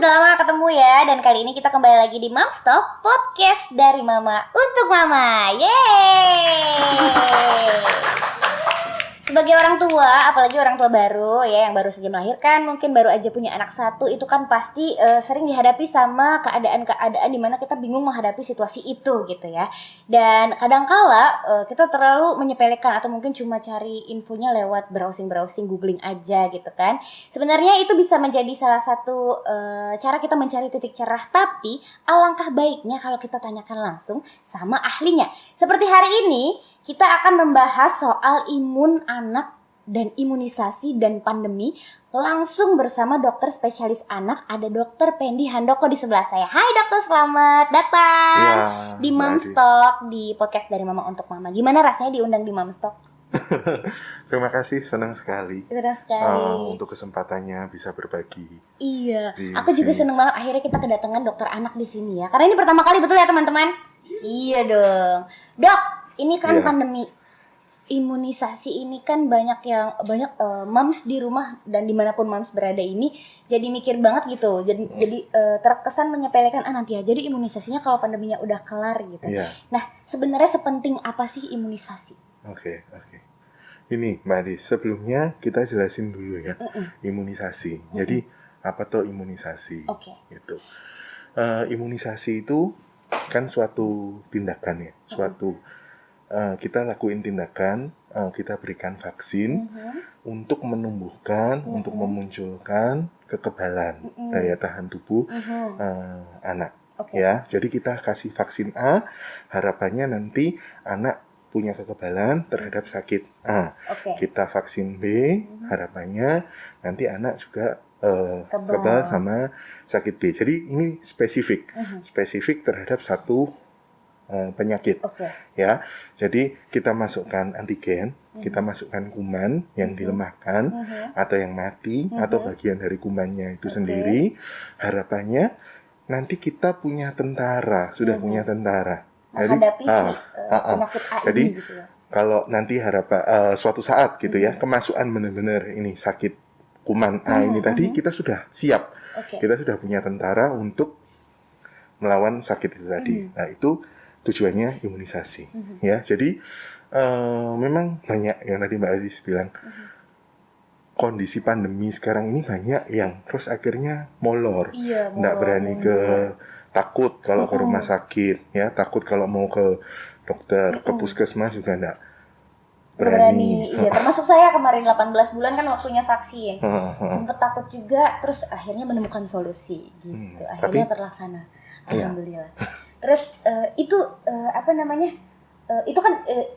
sudah lama ketemu ya. Dan kali ini kita kembali lagi di Moms Talk, podcast dari Mama untuk Mama. Yeay. Sebagai orang tua, apalagi orang tua baru ya, yang baru saja melahirkan, mungkin baru aja punya anak satu, itu kan pasti sering dihadapi sama keadaan-keadaan dimana kita bingung menghadapi situasi itu gitu ya. Dan kadangkala kita terlalu menyepelekan atau mungkin cuma cari infonya lewat browsing, googling aja gitu kan. Sebenarnya itu bisa menjadi salah satu cara kita mencari titik cerah, tapi alangkah baiknya kalau kita tanyakan langsung sama ahlinya. Seperti hari ini kita akan membahas soal imun anak dan imunisasi dan pandemi langsung bersama dokter spesialis anak. Ada Dokter Pendi Handoko di sebelah saya. Hai dokter, selamat datang di Moms Talk, di podcast dari Mama untuk Mama. Gimana rasanya diundang di Moms Talk? Terima kasih, senang sekali. Untuk kesempatannya bisa berbagi. Iya, aku juga senang banget akhirnya kita kedatangan dokter anak di sini ya. Karena ini pertama kali, betul ya teman-teman? Iya dong. Dok, ini kan pandemi imunisasi ini kan banyak moms di rumah dan dimanapun moms berada ini jadi mikir banget gitu. Jadi terkesan menyepelekan nanti aja jadi imunisasinya kalau pandeminya udah kelar gitu. Nah, sebenarnya sepenting apa sih imunisasi? Oke. Ini Mbak Adi, sebelumnya kita jelasin dulu ya imunisasi. Jadi apa tuh imunisasi? Gitu. Imunisasi itu kan suatu tindakan ya, kita lakuin tindakan, kita berikan vaksin untuk menumbuhkan, untuk memunculkan kekebalan daya tahan tubuh anak. Ya, jadi kita kasih vaksin A, harapannya nanti anak punya kekebalan terhadap sakit A. Kita vaksin B, harapannya nanti anak juga kebal sama sakit B. Jadi ini spesifik terhadap satu penyakit. Ya, jadi kita masukkan antigen, kita masukkan kuman yang dilemahkan atau yang mati atau bagian dari kumannya itu sendiri. Harapannya nanti kita punya tentara, punya tentara. Menghadapi penyakit A jadi, ini gitu ya. Kalau nanti suatu saat gitu ya, kemasukan benar-benar ini sakit kuman A ini tadi, kita sudah siap. Kita sudah punya tentara untuk melawan sakit itu tadi. Nah, itu tujuannya imunisasi. Ya, jadi memang banyak yang tadi Mbak Adis bilang. Kondisi pandemi sekarang ini banyak yang terus akhirnya molor. Nggak berani takut kalau ke rumah sakit, ya, takut kalau mau ke dokter, ke puskesmas juga nggak berani. Iya, termasuk saya kemarin 18 bulan kan waktunya vaksin. Sempet takut juga, terus akhirnya menemukan solusi gitu. Akhirnya terlaksana. Alhamdulillah. Terus itu itu kan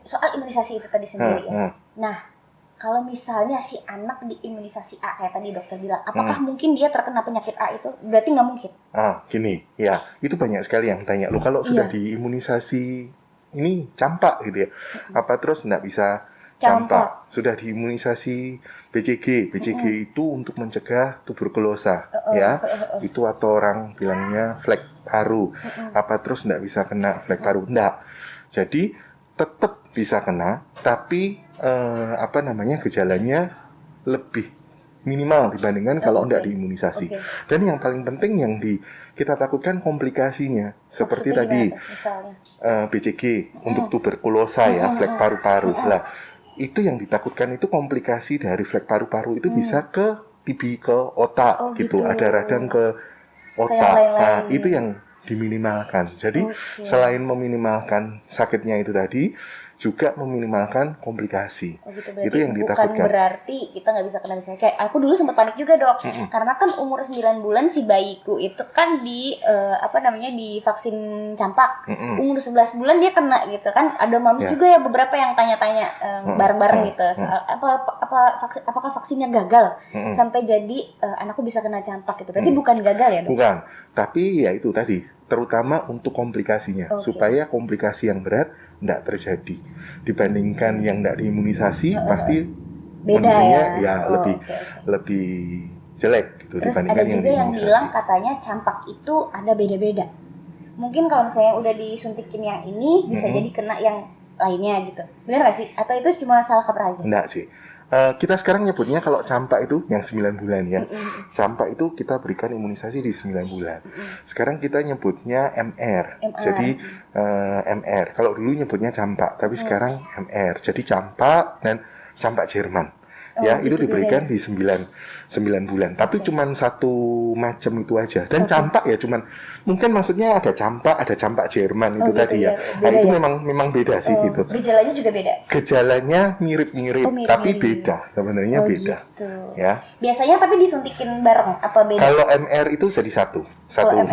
soal imunisasi itu tadi sendiri ya. Nah, kalau misalnya si anak diimunisasi A kayak tadi dokter bilang, apakah mungkin dia terkena penyakit A itu? Berarti nggak mungkin. Gini, ya, itu banyak sekali yang tanya, lo kalau sudah diimunisasi ini campak gitu ya, apa terus nggak bisa campak? Sudah diimunisasi BCG itu untuk mencegah tuberkulosa, ya, itu atau orang bilangnya flek paru, apa terus nggak bisa kena flek paru? Nggak. Jadi tetap bisa kena, tapi gejalanya lebih minimal dibandingkan kalau enggak diimunisasi. Dan yang paling penting yang kita takutkan komplikasinya. Seperti tadi BCG untuk tuberkulosa ya, flek paru-paru. Lah, itu yang ditakutkan itu komplikasi dari flek paru-paru itu bisa ke TB, ke otak gitu. Ada radang ke otak. Nah, itu yang diminimalkan. Jadi selain meminimalkan sakitnya itu tadi, juga meminimalkan komplikasi. Itu yang ditakutkan. Bukan berarti kita nggak bisa kena misalnya kayak aku dulu sempat panik juga dok, karena kan umur 9 bulan si bayiku itu kan di vaksin campak. Umur 11 bulan dia kena gitu kan. Ada moms juga ya beberapa yang tanya-tanya bareng-bareng gitu soal apakah vaksinnya gagal sampai jadi anakku bisa kena campak gitu. Berarti bukan gagal ya dok? Bukan, tapi ya itu tadi terutama untuk komplikasinya supaya komplikasi yang berat tidak terjadi dibandingkan yang tidak diimunisasi pasti kondisinya lebih jelek gitu. Terus ada juga yang bilang katanya campak itu ada beda-beda. Mungkin kalau misalnya udah disuntikin yang ini bisa jadi kena yang lainnya gitu. Benar nggak sih? Atau itu cuma salah kaprah aja? Enggak sih. Kita sekarang nyebutnya kalau campak itu yang 9 bulan ya. Campak itu kita berikan imunisasi di 9 bulan. Sekarang kita nyebutnya MR. Jadi MR. Kalau dulu nyebutnya campak, tapi sekarang MR. Jadi campak dan campak Jerman. Ya, itu diberikan di 9 bulan. Tapi cuman satu macam itu aja. Dan campak ya cuman mungkin maksudnya ada campak Jerman itu tadi ya. Nah, itu memang beda sih gitu. Gejalanya juga beda. Gejalanya mirip-mirip, tapi beda. Sebenarnya beda. Gitu. Ya. Biasanya tapi disuntikin bareng apa beda? Kalau MR itu jadi satu.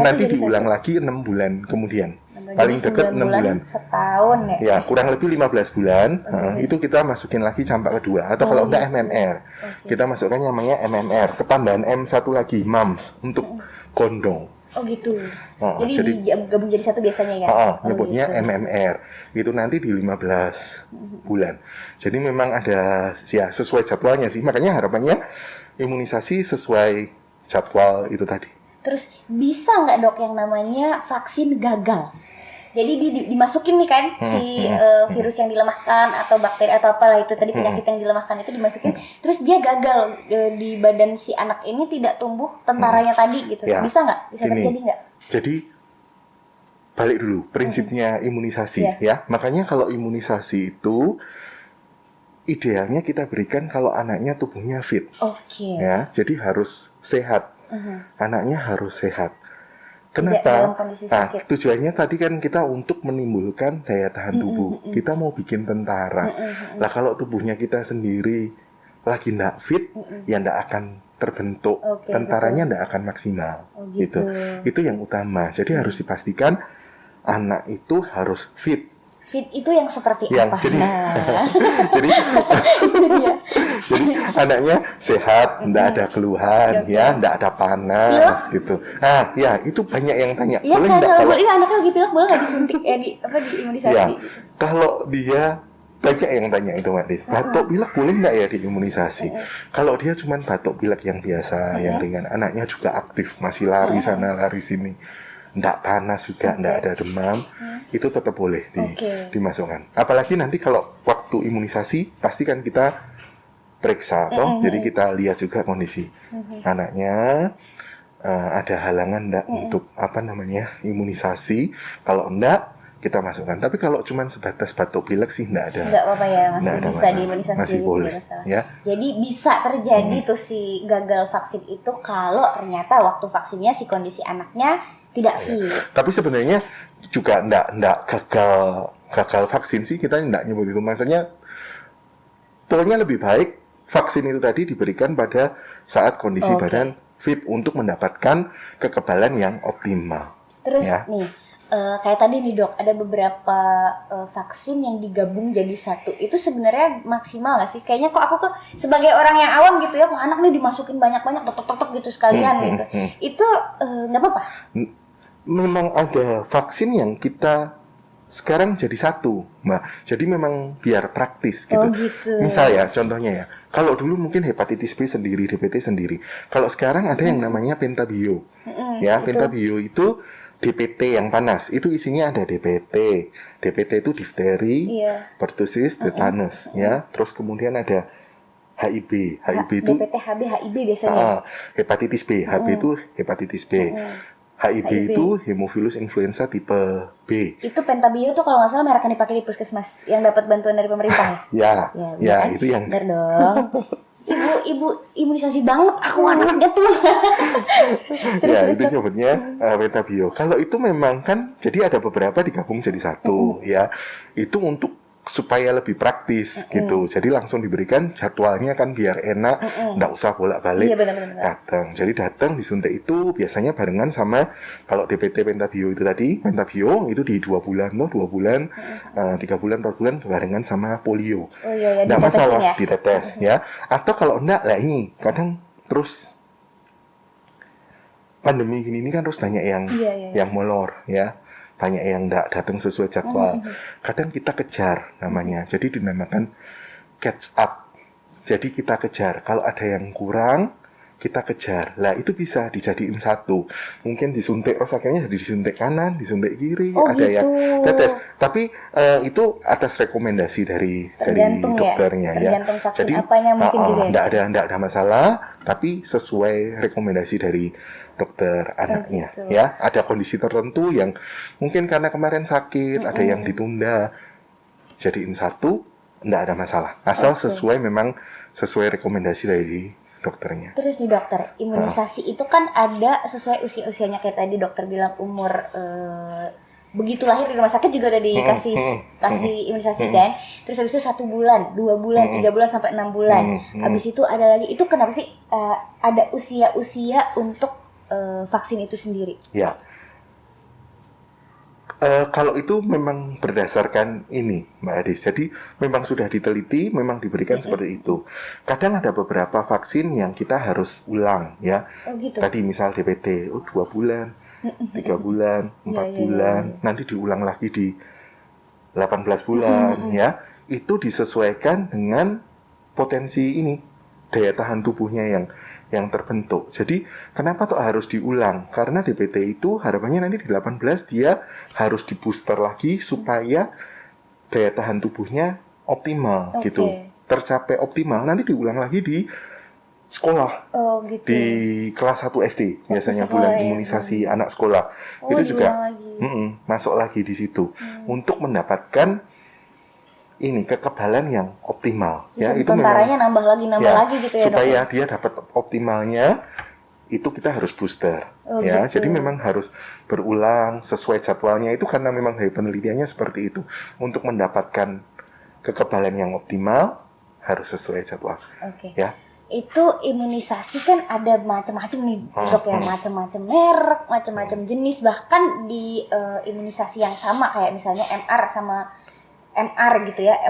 Nanti diulang lagi 6 bulan kemudian. Paling dekat 6 bulan. Setahun ya. Ya, kurang lebih 15 bulan. Itu kita masukin lagi campak kedua atau kalau enggak MMR. Kita masukkan namanya MMR, ketambahan M1 lagi, MAMS untuk kondong. Oh gitu. Jadi digabung jadi satu biasanya ya. Nyebutnya gitu. MMR. Itu nanti di 15 bulan. Jadi memang ada ya sesuai jadwalnya sih. Makanya harapannya imunisasi sesuai jadwal itu tadi. Terus bisa nggak dok yang namanya vaksin gagal? Jadi dimasukin nih kan si virus yang dilemahkan atau bakteri atau apalah itu tadi penyakit yang dilemahkan itu dimasukin, terus dia gagal di badan si anak ini tidak tumbuh tentaranya tadi gitu. Ya. Bisa nggak? Bisa terjadi nggak? Jadi balik dulu prinsipnya imunisasi ya. Makanya kalau imunisasi itu idealnya kita berikan kalau anaknya tubuhnya fit. Ya, jadi harus sehat. Anaknya harus sehat. Kenapa? Nah, tujuannya tadi kan kita untuk menimbulkan daya tahan tubuh. Kita mau bikin tentara. Lah kalau tubuhnya kita sendiri lagi ndak fit, ya ndak akan terbentuk. Tentaranya ndak akan maksimal. Gitu. Itu yang utama. Jadi harus dipastikan anak itu harus fit. Fit itu yang seperti apa? Jadi itu dia. Jadi anaknya sehat, enggak ada keluhan, ya, enggak ada panas, gitu. Nah, ya itu banyak yang tanya. Iya kan, kalau ini anaknya lagi pilek boleh nggak disuntik, di imunisasi? Ya, kalau dia banyak yang tanya itu Mbak Dis, batuk pilek boleh nggak ya diimunisasi? Kalau dia cuma batuk pilek yang biasa, yang ringan, anaknya juga aktif, masih lari sana lari sini. Nggak panas juga, nggak ada demam, itu tetap boleh dimasukkan. Apalagi nanti kalau waktu imunisasi, pasti kan kita periksa, jadi kita lihat juga kondisi anaknya, ada halangan nggak untuk imunisasi. Kalau enggak, kita masukkan. Tapi kalau cuma sebatas batuk pilek sih nggak ada. Nggak apa-apa ya, masih bisa diimunisasi. Masih boleh. Ya. Jadi bisa terjadi tuh si gagal vaksin itu kalau ternyata waktu vaksinnya si kondisi anaknya tidak fit. Tapi sebenarnya juga enggak gagal vaksin sih, kita enggak nyebut itu. Maksudnya pokoknya lebih baik vaksin itu tadi diberikan pada saat kondisi badan fit untuk mendapatkan kekebalan yang optimal. Terus nih, kayak tadi nih dok, ada beberapa vaksin yang digabung jadi satu. Itu sebenarnya maksimal nggak sih? Kayaknya kok aku sebagai orang yang awam gitu ya, kok anak nih dimasukin banyak-banyak tok gitu sekalian gitu. Itu nggak apa-apa? Memang ada vaksin yang kita sekarang jadi satu, Mbak. Jadi memang biar praktis gitu. Misal ya, contohnya ya. Kalau dulu mungkin hepatitis B sendiri, DPT sendiri. Kalau sekarang ada yang namanya pentabio. Ya, pentabio itu DPT yang panas. Itu isinya ada DPT. DPT itu difteri, pertussis, tetanus, ya. Terus kemudian ada HIB. HIB itu DPT, HB, HIB biasanya. Hepatitis B. HB itu hepatitis B. HIB itu Haemophilus influenza tipe B. Itu pentabio tuh kalau nggak salah merek yang dipakai di puskesmas yang dapat bantuan dari pemerintah ya? Ya, itu yang. Benar dong. Ibu imunisasi banget aku anaknya tuh. Terus itu nyebutnya pentabio. Kalau itu memang kan jadi ada beberapa digabung jadi satu ya. Itu untuk supaya lebih praktis gitu. Jadi langsung diberikan jadwalnya kan biar enak, nggak usah bolak-balik datang. Jadi datang disuntik itu biasanya barengan sama kalau DPT pentabio itu tadi, pentabio itu di 2 bulan 3 bulan 4 bulan barengan sama polio. Nggak masalah ditetes ya. Atau kalau enggak lah ini kadang terus pandemi gini ini kan terus banyak yang molor ya. Banyak yang enggak datang sesuai jadwal. Kadang kita kejar namanya. Jadi dinamakan catch up. Jadi kita kejar. Kalau ada yang kurang, kita kejar. Lah itu bisa dijadiin satu. Mungkin disuntik terus akhirnya jadi disuntik kanan, disuntik kiri, ada gitu. yang tetes. Tapi itu atas rekomendasi dari dokternya ya. Tergantung vaksin apanya mungkin juga. Enggak ada masalah, tapi sesuai rekomendasi dari dokter anaknya gitu. ya. Ada kondisi tertentu yang mungkin karena kemarin sakit, ada yang ditunda. Jadiin satu, enggak ada masalah. Asal sesuai rekomendasi dari dokternya. Terus nih dokter, imunisasi itu kan ada sesuai usia-usianya, kayak tadi dokter bilang umur begitu lahir di rumah sakit juga udah dikasih imunisasi kan. Terus habis itu 1 bulan, 2 bulan, 3 bulan sampai 6 bulan. Habis itu ada lagi. Itu kenapa sih ada usia-usia untuk vaksin itu sendiri? Ya. Kalau itu memang berdasarkan ini, Mbak Adis. Jadi memang sudah diteliti, memang diberikan seperti itu. Kadang ada beberapa vaksin yang kita harus ulang, ya. Gitu. Tadi misal DPT, 2 bulan, 3 bulan, 4 bulan, nanti diulang lagi di 18 bulan, ya. Itu disesuaikan dengan potensi ini, daya tahan tubuhnya yang terbentuk. Jadi kenapa tuh harus diulang? Karena DPT itu harapannya nanti di 18 dia harus di booster lagi supaya daya tahan tubuhnya optimal gitu. Tercapai optimal nanti diulang lagi di sekolah. Gitu. Di kelas 1 SD biasanya bulan imunisasi anak sekolah. Itu juga masuk lagi di situ untuk mendapatkan ini kekebalan yang optimal ya. Itu tentaranya nambah lagi gitu ya, supaya dia dapat optimalnya itu kita harus booster ya. Gitu. Jadi memang harus berulang sesuai jadwalnya itu karena memang dari penelitiannya seperti itu. Untuk mendapatkan kekebalan yang optimal harus sesuai jadwal. Ya. Itu imunisasi kan ada macam-macam nih dok ya, macam-macam merek, macam-macam jenis, bahkan di imunisasi yang sama kayak misalnya MR sama MR gitu ya,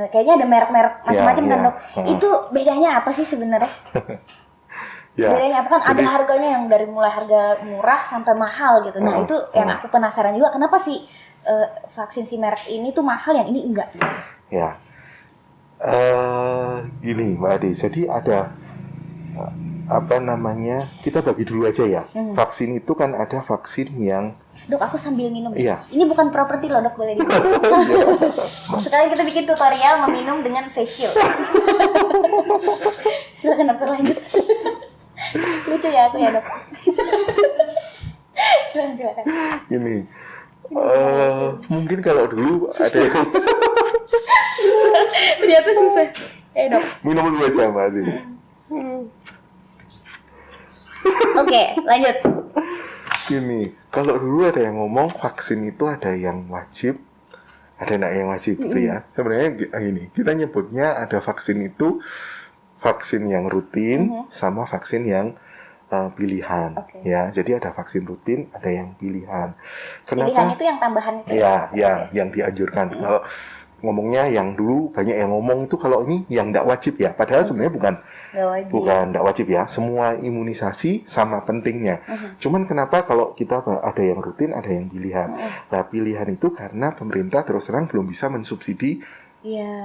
kayaknya ada merek-merek macam-macam kan dok. Itu bedanya apa sih sebenarnya? Bedanya apa kan? Ada harganya yang dari mulai harga murah sampai mahal gitu. Nah itu yang aku penasaran juga, kenapa sih vaksin si merek ini tuh mahal, yang ini enggak? Gitu. Ya, gini Mbak Ade. Jadi ada kita bagi dulu aja ya. Vaksin itu kan ada vaksin yang dok, aku sambil minum. Iya. Ini bukan properti loh dok, boleh diminum. Sekarang kita bikin tutorial meminum dengan face shield. Silakan dokter lanjut. Lucu ya aku ya dok. Silakan. Ini mungkin kalau dulu ada yang susah. Ternyata susah. Dok. Minum dulu aja Mbak Adis. Oke, lanjut. Gini, kalau dulu ada yang ngomong vaksin itu ada yang wajib, ada yang wajib gitu ya. Sebenarnya gini, kita nyebutnya ada vaksin itu vaksin yang rutin sama vaksin yang pilihan ya. Jadi ada vaksin rutin, ada yang pilihan. Kenapa? Pilihan itu yang tambahan itu. Yang dianjurkan. Kalau ngomongnya yang dulu banyak yang ngomong itu kalau ini yang tidak wajib ya. Padahal sebenarnya bukan tidak wajib ya. Semua imunisasi sama pentingnya. Cuman kenapa kalau kita ada yang rutin, ada yang pilihan. Nah pilihan itu karena pemerintah terus terang belum bisa mensubsidi.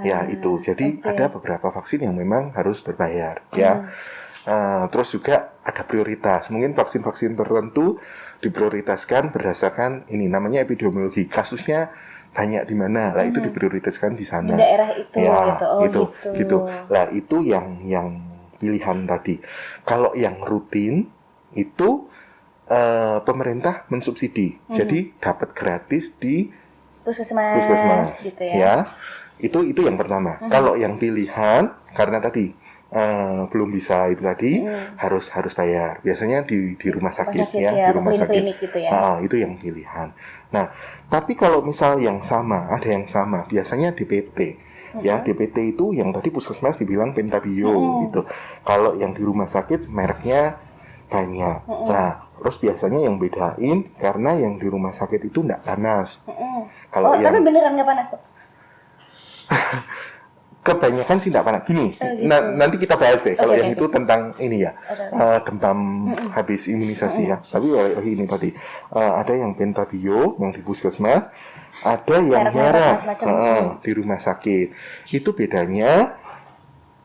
Ya itu. Jadi ada beberapa vaksin yang memang harus berbayar ya. Terus juga ada prioritas. Mungkin vaksin-vaksin tertentu diprioritaskan berdasarkan ini namanya epidemiologi. Kasusnya banyak di mana, lah itu diprioritaskan di sana. Di daerah itu ya, gitu. Lah itu yang pilihan tadi. Kalau yang rutin itu pemerintah mensubsidi. Jadi dapat gratis di puskesmas gitu ya. Itu yang pertama. Kalau yang pilihan karena tadi belum bisa itu tadi harus bayar. Biasanya di rumah sakit ya, di rumah sakit. Gitu ya. Itu yang pilihan. Nah, tapi kalau misal yang sama, ada yang sama, biasanya DPT. Ya, DPT itu yang tadi puskesmas dibilang Pentabio gitu. Kalau yang di rumah sakit mereknya banyak. Nah, terus biasanya yang bedain karena yang di rumah sakit itu enggak panas. Kalau tapi beneran nggak panas tuh? Kebanyakan sih tidak panas. Gini, gitu. Nanti kita bahas deh. Kalau yang itu tentang ini ya, demam habis imunisasi ya. Tapi ini tadi ada yang Pentabio yang di puskesmas, ada yang merek di rumah sakit. Itu bedanya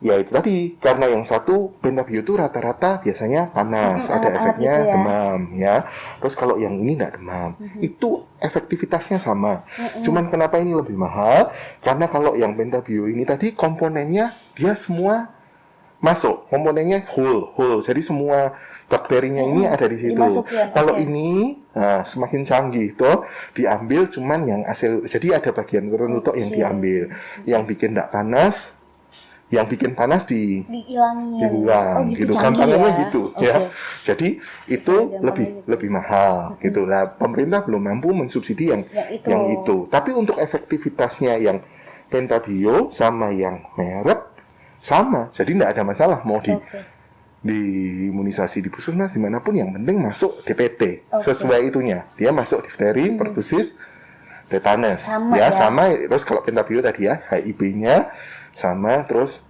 Ya itu tadi, karena yang satu pentabio itu rata-rata biasanya panas, ada efeknya gitu ya. demam ya. Terus kalau yang ini nggak demam, itu efektivitasnya sama. Cuman kenapa ini lebih mahal? Karena kalau yang pentabio ini tadi komponennya dia semua masuk, komponennya whole. Jadi semua bakterinya ini ada di situ. Kalau ini semakin canggih tuh diambil cuman yang hasil, jadi ada bagian tertentu yang diambil, yang bikin nggak panas. Yang bikin panas dibuang gitu, gampangannya ya? Gitu ya. Jadi itu lebih mahal gitu lah. Pemerintah belum mampu mensubsidi yang itu. Tapi untuk efektivitasnya yang pentabio sama yang merek sama, jadi tidak ada masalah mau di imunisasi di puskesmas dimanapun, yang penting masuk DPT sesuai itunya. Dia masuk difteri, pertusis, tetanus sama. Terus kalau pentabio tadi ya HIV-nya sama, terus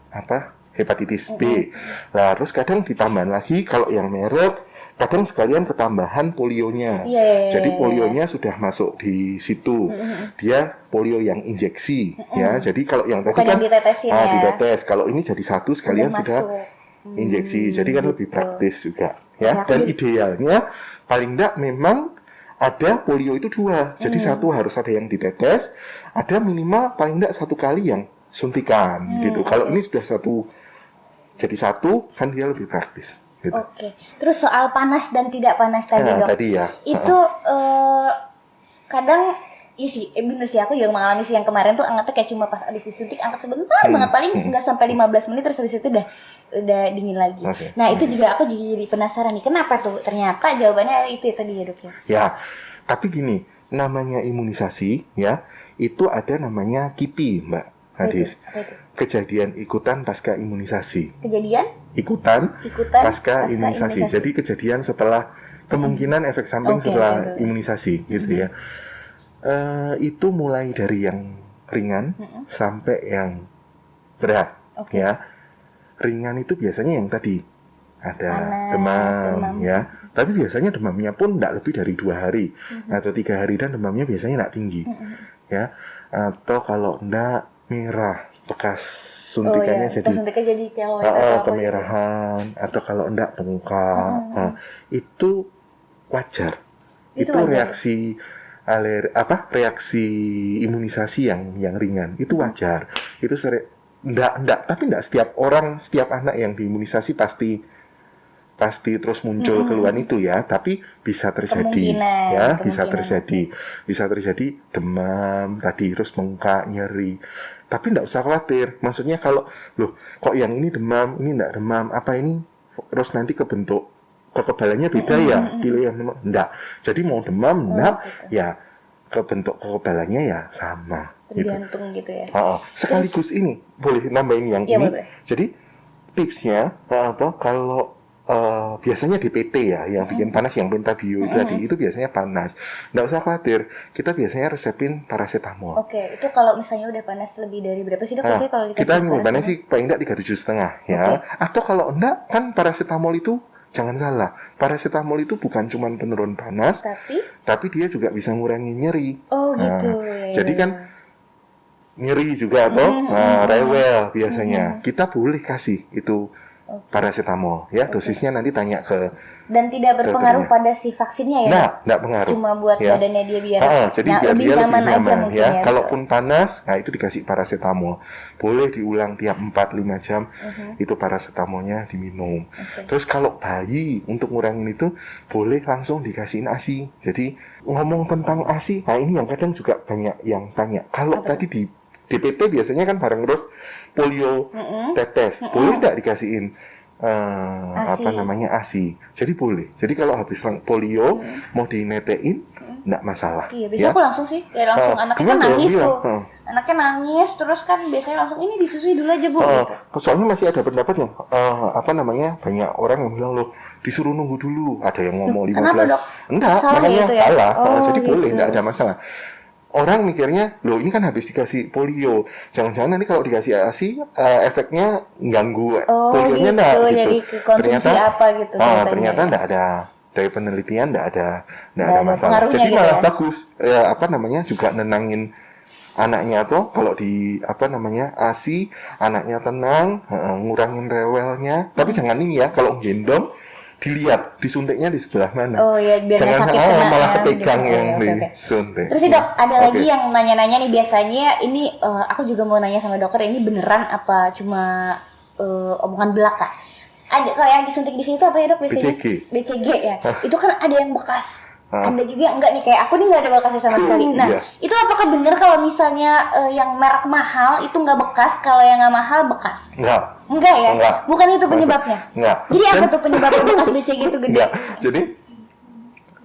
hepatitis B. Nah, terus kadang ditambahan lagi kalau yang merek, kadang sekalian ketambahan polionya. Jadi polionya sudah masuk di situ. Dia polio yang injeksi ya. Jadi kalau yang tadi kan ditetes. Kalau ini jadi satu sekalian sudah injeksi. Jadi kan lebih praktis juga ya. Dan idealnya paling enggak memang ada polio itu 2. Jadi satu harus ada yang ditetes, ada minimal paling enggak 1 kali yang suntikan gitu. Kalau ini sudah jadi satu kan dia lebih praktis gitu. Terus soal panas dan tidak panas tadi dok, tadi ya itu kadang iya sih, bener sih, aku juga mengalami sih yang kemarin tuh angetnya kayak cuma pas abis disuntik, angkat sebentar banget, paling nggak sampai 15 menit, terus habis itu udah dingin lagi. Nah itu juga aku jadi penasaran nih, kenapa tuh? Ternyata jawabannya itu tadi ya dok ya. Ya, tapi gini, namanya imunisasi ya, itu ada namanya KIPI Mbak Hadis. Kejadian ikutan pasca imunisasi. Kejadian? Ikutan pasca imunisasi. Jadi kejadian setelah kemungkinan efek samping setelah imunisasi gitu ya. Itu mulai dari yang ringan sampai yang berat ya. Ringan itu biasanya yang tadi ada demam ya. Tapi biasanya demamnya pun tidak lebih dari 2 hari atau 3 hari, dan demamnya biasanya tidak tinggi ya. Atau kalau enggak merah bekas suntikannya jadi kemerahan, atau kalau enggak bengkak, itu wajar. Itu reaksi reaksi imunisasi yang ringan, itu wajar. Itu tapi enggak setiap orang, setiap anak yang diimunisasi pasti terus muncul keluhan itu ya, tapi bisa terjadi ya, bisa terjadi demam tadi, terus bengkak, nyeri. Tapi enggak usah khawatir. Maksudnya kalau kok yang ini demam, ini enggak demam, apa ini terus nanti kebentuk kekebalannya beda ya, pilih yang demam. Enggak. Jadi mau demam enggak ya, kebentuk kekebalannya ya sama. Tergantung gitu ya. Sekaligus ini boleh nambahin yang ini. Boleh. Jadi tipsnya kalau biasanya DPT ya, yang bikin panas, yang pentabio tadi itu biasanya panas. Nggak usah khawatir, kita biasanya resepin paracetamol. Itu kalau misalnya udah panas lebih dari berapa sih dok? Kalau kita panas sih paling enggak 3,5 ya. Atau kalau enggak, kan paracetamol itu jangan salah, paracetamol itu bukan cuma penurun panas, tapi dia juga bisa ngurangi nyeri. Gitu. Jadi kan nyeri juga atau rewel biasanya, kita boleh kasih itu paracetamol ya, dosisnya nanti tanya ke, dan tidak berpengaruh pada si vaksinnya ya? Enggak pengaruh. Cuma buat badannya dia biar jadi biar lebih dia nyaman aja mungkin ya. Kalaupun panas, itu dikasih paracetamol. Boleh diulang tiap 4-5 jam, itu paracetamolnya diminum. Terus kalau bayi, untuk ngurangin itu boleh langsung dikasihin ASI. Jadi ngomong tentang ASI, ini yang kadang juga banyak yang tanya. Kalau tadi di DPT biasanya kan bareng terus polio tetes, boleh nggak dikasihin ASI? Jadi boleh. Jadi kalau habis polio mau dinetein nggak masalah. Iya, biasanya aku langsung sih, langsung anaknya kan nangis tuh. Anaknya nangis, terus kan biasanya langsung ini disusui dulu aja bu. Soalnya masih ada pendapatnya, banyak orang yang bilang disuruh nunggu dulu. Ada yang ngomong 15. Kenapa dok? Enggak, namanya salah. Jadi boleh, nggak ada masalah. Orang mikirnya, ini kan habis dikasih polio, jangan-jangan nanti kalau dikasih ASI efeknya ganggu polionya gitu. Jadi konsumsi ternyata enggak ada, dari penelitian enggak ada masalah. Jadi malah bagus, juga nenangin anaknya tuh kalau di apa namanya ASI, anaknya tenang, ngurangin rewelnya. Tapi jangan ini ya, kalau gendong dilihat disuntiknya di sebelah mana. Oh ya, biar nggak Jangan sakit kena malah ya, kepegang gitu. yang Oke. disuntik. Terus sih dok, ada lagi Oke. yang nanya-nanya nih biasanya ini aku juga mau nanya sama dokter ini beneran apa cuma omongan belaka? Ada kalau yang disuntik di sini tuh apa ya dok biasanya? BCG. BCG ya. Itu kan ada yang bekas. Ada juga yang enggak nih kayak aku nih nggak ada bekasnya sama sekali. Nah, Iya. itu apakah benar kalau misalnya yang merek mahal itu nggak bekas, kalau yang nggak mahal bekas? Enggak. Enggak ya? Enggak. Bukan itu penyebabnya? Enggak. Jadi apa tuh penyebabnya bekas BCG itu gede? Enggak. Jadi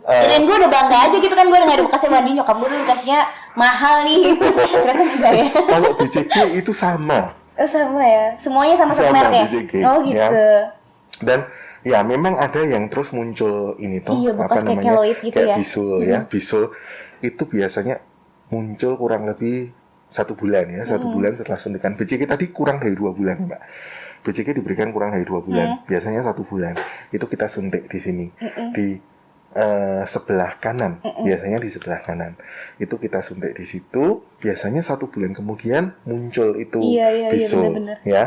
Dan gue udah bangga aja gitu kan, gue udah gak ada bekasnya mandi, nyokap gue dulu bekasnya mahal nih. Ternyata enggak ya? kalau BCG itu sama. Oh sama ya? Semuanya sama satu merek ya? BCG, Oh gitu. ya. Dan ya memang ada yang terus muncul ini tuh Iya, bekas apa kayak namanya keloid gitu kayak ya. bisul ya. Bisul itu biasanya muncul kurang lebih 1 bulan ya, 1 bulan setelah suntikan. BCG tadi kurang dari 2 bulan Mbak. BCG diberikan kurang dari 2 bulan, biasanya 1 bulan. Itu kita suntik di sini di sebelah kanan, biasanya di sebelah kanan. Itu kita suntik di situ, biasanya 1 bulan kemudian muncul itu Iya, bisul, bener-bener. ya.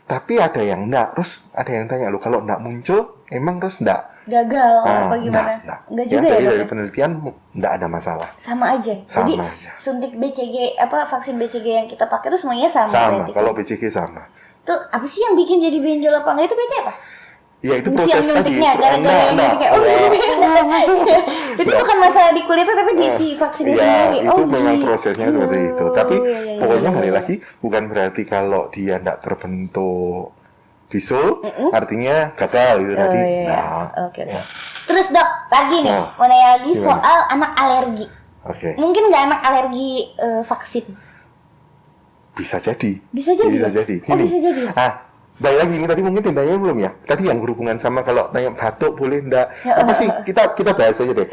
Tapi ada yang enggak, terus ada yang tanya lu kalau enggak muncul, emang terus enggak? Gagal apa gimana? Enggak juga ya, Dari dok? penelitian enggak ada masalah. Sama aja. Jadi Sama aja. suntik BCG apa vaksin BCG yang kita pakai itu semuanya sama, Sama, berarti. kalau BCG sama. Tuh apa sih yang bikin jadi benjol apa enggak itu berarti apa? Ya itu Si proses yang tadi. nyuntiknya, gara-gara yang nyuntiknya. Oh, itu bukan masalah di kulitnya tapi di si vaksinnya Ya, sendiri. itu Oh, memang gitu. prosesnya seperti itu. Tapi Iya, pokoknya iya, balik iya. lagi, bukan berarti kalau dia tidak terbentuk bisul, artinya gagal gitu Oh, tadi. iya. Nah, Oke. ya. Terus dok, lagi nih, Nah, mau nanya lagi gimana? soal anak alergi. Oke, Mungkin nggak anak alergi vaksin? bisa jadi. Bisa jadi. Bisa ya? jadi. Oh, bisa jadi. Balik lagi ini tadi mungkin ditanya belum ya? Tadi yang berhubungan sama kalau tanya batuk boleh enggak? Apa sih? Kita bahas aja deh.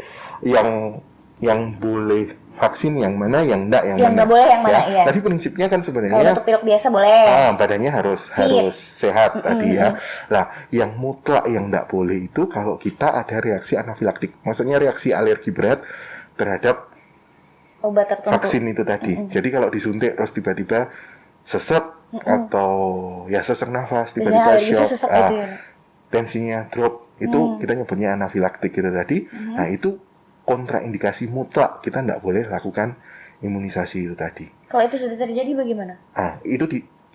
Yang boleh vaksin yang mana, yang enggak yang Yang mana. nggak boleh yang mana, iya. Tadi prinsipnya kan Kalau sebenarnya batuk pilek biasa boleh. badannya harus sehat tadi ya. Nah, yang mutlak yang enggak boleh itu kalau kita ada reaksi anafilaktik. Maksudnya reaksi alergi berat terhadap Obat tertentu. vaksin itu tadi. Jadi kalau disuntik terus tiba-tiba sesek atau ya sesak nafas, Biasanya tiba-tiba alergi itu shock, sesek gitu ya. tensinya drop, itu kita nyebutnya anafilaktik gitu tadi. Nah itu kontraindikasi mutlak, kita nggak boleh lakukan imunisasi itu tadi. Kalau itu sudah terjadi bagaimana?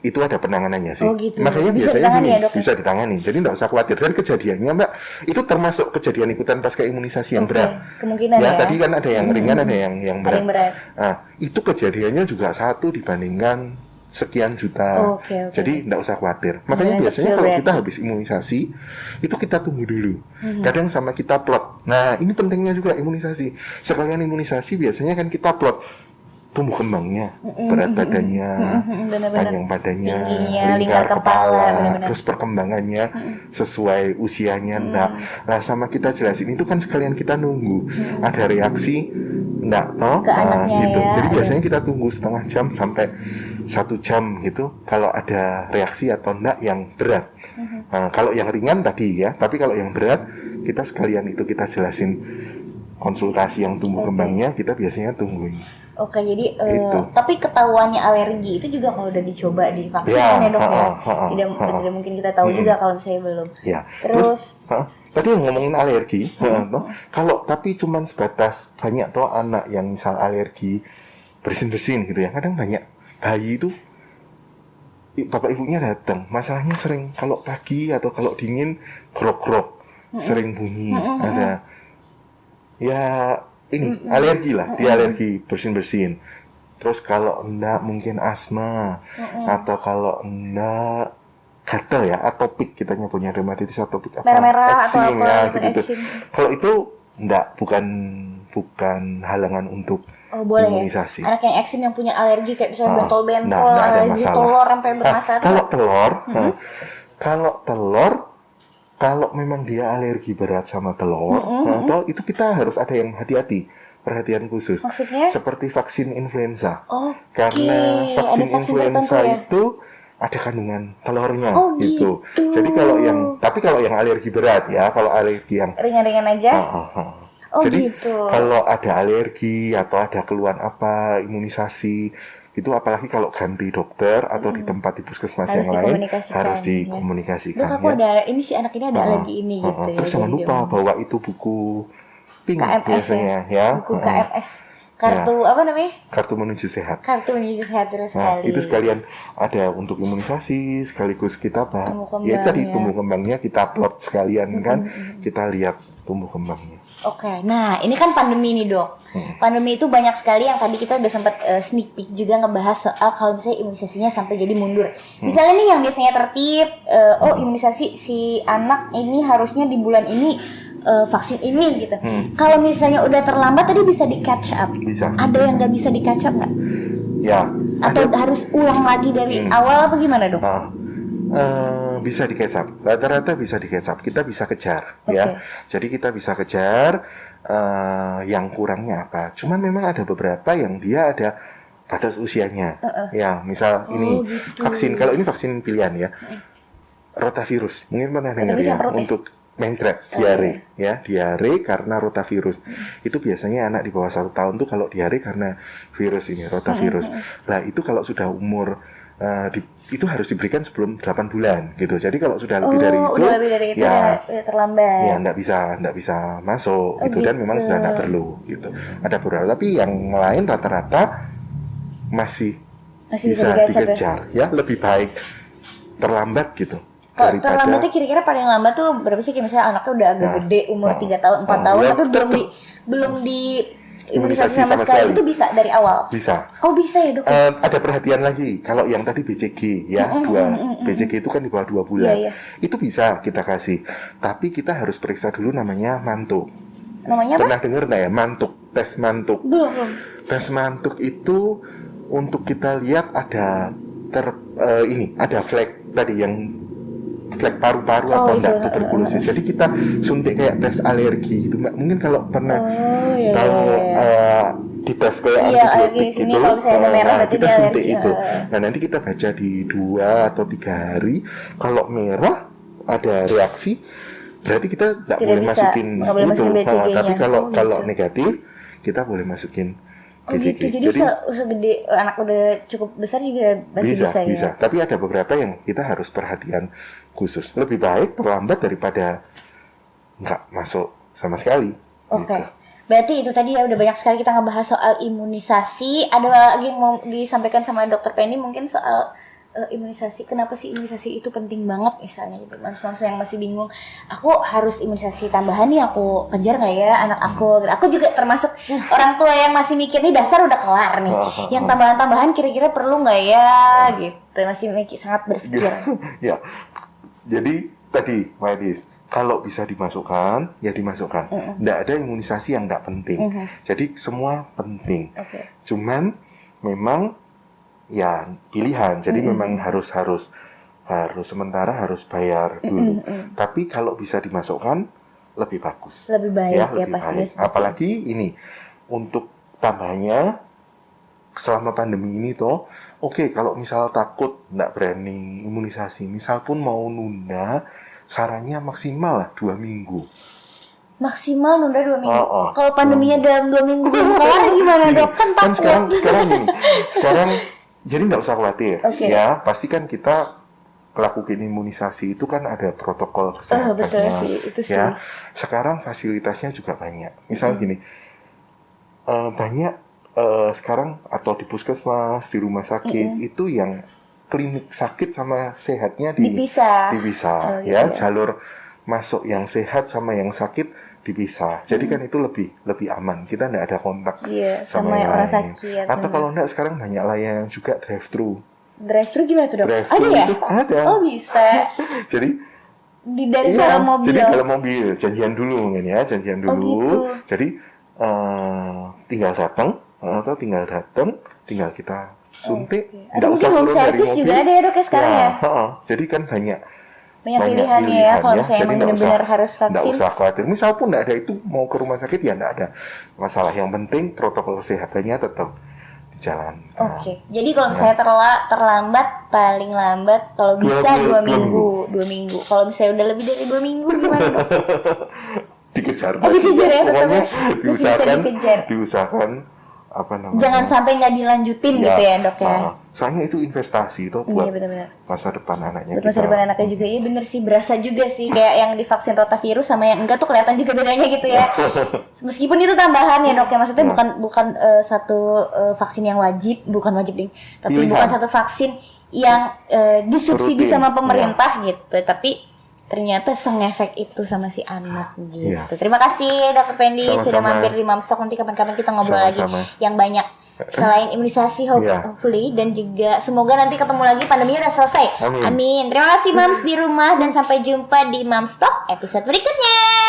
Itu ada penanganannya sih. Oh, gitu. Makanya Bisa biasanya ditangani gini, ya, dok? bisa ditangani. Jadi nggak usah khawatir. Dan kejadiannya Mbak, itu termasuk kejadian ikutan pasca imunisasi yang Oke, berat. kemungkinan ya. Tadi kan ada yang ringan, ada yang Ada berat. yang berat. Nah, itu kejadiannya juga 1 dibandingkan sekian juta. Oke. Jadi nggak usah khawatir. Makanya Beneran biasanya kecil kalau berarti. kita habis imunisasi, itu kita tunggu dulu. Kadang sama kita plot. Nah, ini pentingnya juga imunisasi. Sekalian imunisasi biasanya kan kita plot tumbuh kembangnya, berat badannya, Benar-benar. panjang badannya, Tingginya, lingkar lingkar kepala, kepala, benar-benar. terus perkembangannya sesuai usianya enggak. Nah, sama kita jelasin itu kan sekalian kita nunggu ada reaksi enggak toh? Ke anaknya gitu. ya, Jadi ada. biasanya kita tunggu setengah jam sampai 1 jam gitu kalau ada reaksi atau enggak yang berat. Nah, kalau yang ringan tadi ya, tapi kalau yang berat kita sekalian itu kita jelasin konsultasi yang tumbuh kembangnya, kita biasanya tungguin. Oke, jadi Itu. tapi ketahuannya alergi itu juga kalau udah dicoba di vaksin Ya, kan ya dok ya. Tidak ha. mungkin kita tahu juga kalau misalnya belum. Ya. Terus Tadi yang ngomongin alergi, toh, kalau tapi cuman sebatas banyak toh anak yang misal alergi bersin-bersin gitu ya. Kadang banyak bayi itu bapak ibunya datang, masalahnya sering kalau pagi atau kalau dingin grok-grok, sering bunyi, ada ya ini alergi lah, dia alergi bersin-bersin. Terus kalau enggak mungkin asma atau kalau enggak gatal ya, atopik, kita punya dermatitis atopik apa merah-merah atau eksim apa ya gitu, gitu. eksim. Kalau itu enggak, bukan halangan untuk Oh boleh imunisasi. ya. Anak yang eksim yang punya alergi kayak misalnya bentol-bentol, Nggak ada alergi masalah. telur sampai bermasalah. Kalau telur, kalau memang dia alergi berat sama telur, atau itu kita harus ada yang hati-hati, perhatian khusus. Maksudnya? Seperti vaksin influenza. Oke. Karena vaksin Ada vaksin influenza tertentu ya? itu ada kandungan telurnya Oh, gitu. gitu. Jadi kalau yang alergi berat ya, kalau alergi yang Ringan-ringan aja. Oh Jadi gitu. kalau ada alergi atau ada keluhan apa, imunisasi itu apalagi kalau ganti dokter atau di tempat di puskesmas Harus yang lain dikomunikasikan, harus ya. dikomunikasikan Dok, aku ya. ada ini si anak ini ada alergi ini gitu ya. Terus jangan Jadi lupa dia bawa itu buku pink KMS biasanya ya. buku KMS, kartu apa namanya? Kartu menuju sehat. Kartu menuju sehat terus Nah, sekali. itu sekalian ada untuk imunisasi, sekaligus kita Tumbuh kembang, ya tadi ya. tumbuh kembangnya kita plot sekalian kan, kita lihat tumbuh kembangnya. Oke, nah ini kan pandemi nih dok. Pandemi itu banyak sekali yang tadi kita udah sempat sneak peek juga ngebahas soal kalau misalnya imunisasinya sampai jadi mundur. Misalnya nih yang biasanya tertib, imunisasi si anak ini harusnya di bulan ini vaksin ini gitu. Kalau misalnya udah terlambat tadi bisa di catch up. Bisa. Ada yang nggak bisa di catch up nggak? Ya. Atau harus ulang lagi dari awal apa gimana dok? Bisa di catch up. Rata-rata bisa di catch up. Kita bisa kejar, ya. Jadi kita bisa kejar yang kurangnya apa. Cuman memang ada beberapa yang dia ada batas usianya. Ya, misal ini gitu. vaksin. Kalau ini vaksin pilihan ya. Rotavirus. Mungkin pernah dengar ya untuk menkret, diare, ya, diare karena rotavirus. Itu biasanya anak di bawah 1 tahun tuh kalau diare karena virus ini, rotavirus. Nah, itu kalau sudah umur itu harus diberikan sebelum 8 bulan gitu. Jadi kalau sudah lebih dari itu, udah lebih dari itu ya terlambat. Ya, enggak bisa masuk gitu dan memang sudah enggak perlu gitu. Ada beberapa tapi yang lain rata-rata masih bisa dikejar ya, lebih baik terlambat gitu. Kalau terlambatnya kira-kira paling lambat tuh berapa sih? Kayak misalnya anaknya udah agak gede, umur 3 tahun, 4 tahun, tapi belum di imunisasi sama sekali. Itu bisa dari awal? Bisa. Oh bisa ya dok? Ada perhatian lagi, kalau yang tadi BCG ya, BCG itu kan di bawah 2 bulan. Itu bisa kita kasih, tapi kita harus periksa dulu namanya mantuk. Namanya apa? Pernah dengar nggak ya, mantuk, tes mantuk? Belum. Tes mantuk itu untuk kita lihat ada ada flek tadi yang flek paru-paru atau enggak tuberkulosis. Jadi kita suntik kayak tes alergi gitu. Mungkin kalau pernah di tes kayak antibiotik gitu, kita suntik itu. Nah, nanti kita baca di 2 atau 3 hari. Kalau merah ada reaksi, berarti kita tidak boleh masukin itu. Tapi kalau negatif, kita boleh masukin gitu. Jadi segede anak udah cukup besar juga masih bisa ya? Bisa. Tapi ada beberapa yang kita harus perhatian khusus. Lebih baik terlambat daripada nggak masuk sama sekali. Oke. Berarti itu tadi ya udah banyak sekali kita ngebahas soal imunisasi. Ada lagi yang mau disampaikan sama Dokter Penny mungkin soal imunisasi. Kenapa sih imunisasi itu penting banget misalnya gitu. Maksud yang masih bingung, aku harus imunisasi tambahan nih, aku kejar nggak ya anak aku? Aku juga termasuk orang tua yang masih mikir nih dasar udah kelar nih. Yang tambahan-tambahan kira-kira perlu nggak ya gitu. Masih sangat berpikir. Ya. Jadi tadi Maedis, kalau bisa dimasukkan, ya dimasukkan. Nggak ada imunisasi yang nggak penting. Jadi semua penting. Cuman memang ya pilihan. Jadi memang harus sementara harus bayar dulu. Tapi kalau bisa dimasukkan lebih bagus. Lebih baik ya pastinya. Apalagi ini untuk tambahnya selama pandemi ini toh. Oke, kalau misal takut nggak berani imunisasi, misal pun mau nunda, sarannya maksimal lah 2 minggu. Maksimal nunda 2 minggu. Kalau pandeminya dalam 2 minggu belum kelar gimana dok? Kan takut. Sekarang jadi nggak usah khawatir, ya. Pasti kan kita melakukan imunisasi itu kan ada protokol kesehatannya. Betul sih, itu sih. Ya. Sekarang fasilitasnya juga banyak. Misal gini, banyak sekarang atau di puskesmas, di rumah sakit itu yang klinik sakit sama sehatnya dipisah. Jalur masuk yang sehat sama yang sakit dipisah. Jadi kan itu lebih aman. Kita nggak ada kontak sama yang orang sakit. Atau kalau nggak sekarang banyak layanan juga drive-thru. Drive-thru gimana tuh dok? Ada ya? Ada. Oh bisa. Jadi dari dalam mobil. Jadi dalam mobil janjian dulu kan ya, janjian dulu. Gitu. Jadi tinggal datang, tinggal kita suntik. Nggak usah home service juga ada ya dok ya sekarang ya? Jadi kan banyak pilihannya ya kalau misalnya emang benar-benar harus vaksin. Nggak usah khawatir. Misal pun nggak ada itu mau ke rumah sakit ya nggak ada masalah. Yang penting protokol kesehatannya tetap dijalankan. Jadi kalau misalnya terlambat paling lambat kalau bisa 2 minggu. 2 minggu. Kalau misalnya udah lebih dari 2 minggu gimana dok? dikejar. Dikejar ya, Pokoknya bisa dikejar. diusahakan apa namanya? Jangan sampai nggak dilanjutin gitu ya, Dok ya. Soalnya itu investasi tuh buat Iya, benar-benar. masa depan anaknya. Buat masa depan anaknya juga, iya bener sih, berasa juga sih kayak yang divaksin rotavirus sama yang enggak tuh kelihatan juga bedanya gitu ya. Meskipun itu tambahan ya, Dok ya, maksudnya bukan satu vaksin yang wajib, bukan wajib ding, tapi Pilihan. bukan satu vaksin yang disubsidi Rutin, sama pemerintah gitu, tapi ternyata sengefek itu sama si anak gitu. Iya. Terima kasih Dokter Pendi Sama-sama. sudah mampir di Mamstok. Nanti kapan-kapan kita ngobrol Sama-sama. lagi yang banyak selain imunisasi hopefully, dan juga semoga nanti ketemu lagi pandeminya udah selesai. Amin. Amin. Terima kasih Mams di rumah dan sampai jumpa di Mamstok episode berikutnya.